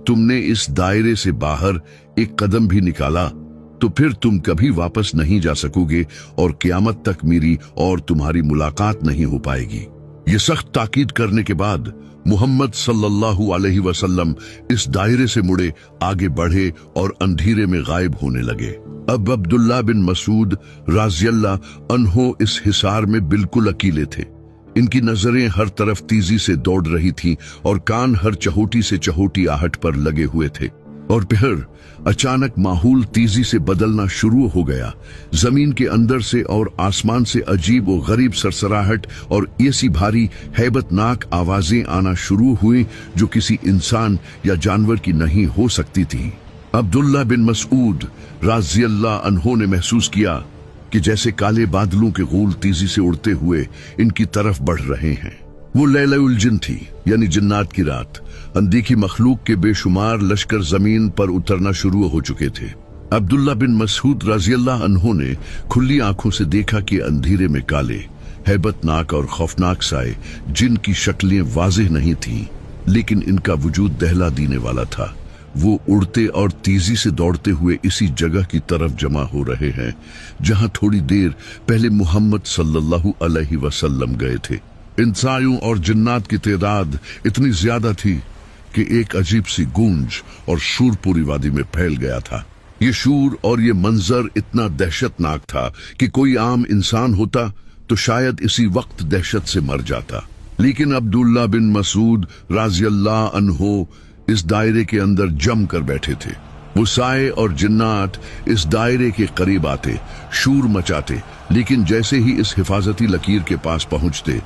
तुमने इस दायरे से बाहर एक कदम भी निकाला तो फिर तुम कभी वापस नहीं जा सकोगे और क़यामत तक मेरी और तुम्हारी मुलाकात नहीं हो पाएगी। ये सख्त ताकीद करने के बाद मुहम्मद सल्लल्लाहु अलैहि वसल्लम इस दायरे से मुड़े, आगे बढ़े और अंधेरे में गायब होने लगे। अब अब्दुल्ला बिन मसूद राज़ियल्लाहु अन्हु इस हिसार में बिल्कुल अकेले थे। इनकी नजरें हर तरफ तेजी से दौड़ रही थीं और कान हर चहोटी से चहोटी आहट पर लगे हुए थे। और फिर अचानक माहौल तेजी से बदलना शुरू हो गया। जमीन के अंदर से और आसमान से अजीब और गरीब सरसराहट और ऐसी भारी हैबतनाक आवाजें आना शुरू हुई जो किसी इंसान या जानवर की नहीं हो सकती थी। अब्दुल्ला बिन मसूद राज़ियल्लाहु अन्हु ने महसूस किया कि जैसे काले बादलों के गोल तेजी से उड़ते हुए इनकी तरफ बढ़ रहे हैं। वो लैलुल जिन थी, यानी जिन्नात की रात। अनदेखी मखलूक के बेशुमार लश्कर जमीन पर उतरना शुरू हो चुके थे। अब्दुल्ला बिन मसूद राज़ियल्लाहु अन्हु ने खुली आंखों से देखा कि अंधेरे में काले, हैबतनाक और खौफनाक साए, जिनकी शक्लें वाज़ेह नहीं थीं, लेकिन इनका वजूद दहला देने वाला था। वो उड़ते और तेजी से दौड़ते हुए इसी जगह की तरफ जमा हो रहे हैं जहां थोड़ी देर पहले मुहम्मद सल्लल्लाहु अलैहि वसल्लम गए थे। इंसानों और जिन्नात की तादाद इतनी ज्यादा थी कि एक अजीब सी गूंज और शूर पूरी वादी में फैल गया था। ये शूर और ये मंजर इतना दहशतनाक था कि कोई आम इंसान होता तो शायद इसी वक्त दहशत से मर जाता। लेकिन अब्दुल्ला बिन मसूद राज़ियल्लाहु अन्हु इस दायरे के अंदर जम कर बैठे थे। वो साए और जिन्नात इस दायरे के करीब आते, शूर मचाते, लेकिन जैसे ही इस हिफाजती लकीर के पास पहुंचते,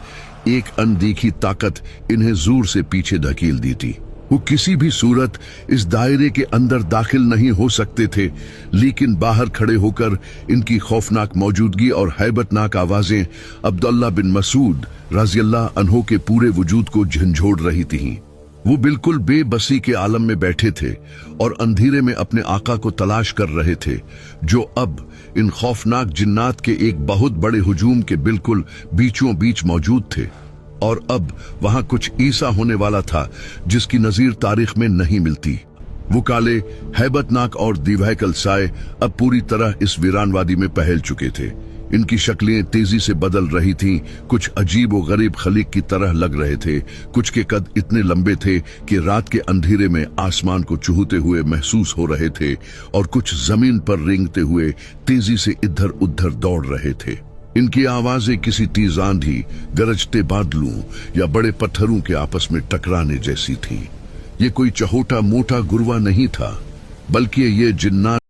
एक अनदेखी ताकत इन्हें जोर से पीछे धकेल देती। वो किसी भी सूरत इस दायरे के अंदर दाखिल नहीं हो सकते थे, लेकिन बाहर खड़े होकर इनकी खौफनाक मौजूदगी और हैबतनाक आवाजें अब्दुल्ला बिन मसूद राज़ियल्लाहु अन्हु के पूरे वजूद को झंझोड़ रही थीं। वो बिल्कुल बेबसी के आलम में बैठे थे और अंधेरे में अपने आका को तलाश कर रहे थे, जो अब इन खौफनाक जिन्नात के एक बहुत बड़े हुजूम के बिल्कुल बीचों बीच मौजूद थे। और अब वहां कुछ ऐसा होने वाला था जिसकी नजीर तारीख में नहीं मिलती। वो काले, हैबतनाक और दिव्याकल साए अब पूरी तरह इस वीरानवादी में फैल चुके थे। इनकी शक्लें तेजी से बदल रही थीं, कुछ अजीब और गरीब खलीक की तरह लग रहे थे, कुछ के कद इतने लंबे थे कि रात के अंधेरे में आसमान को चूहते हुए महसूस हो रहे थे, और कुछ जमीन पर रेंगते हुए तेजी से इधर उधर दौड़ रहे थे। इनकी आवाजें किसी तेज आंधी, गरजते बादलों या बड़े पत्थरों के आपस में टकराने जैसी थी। ये कोई चहोटा मोटा गुरवा नहीं था, बल्कि ये जिन्नात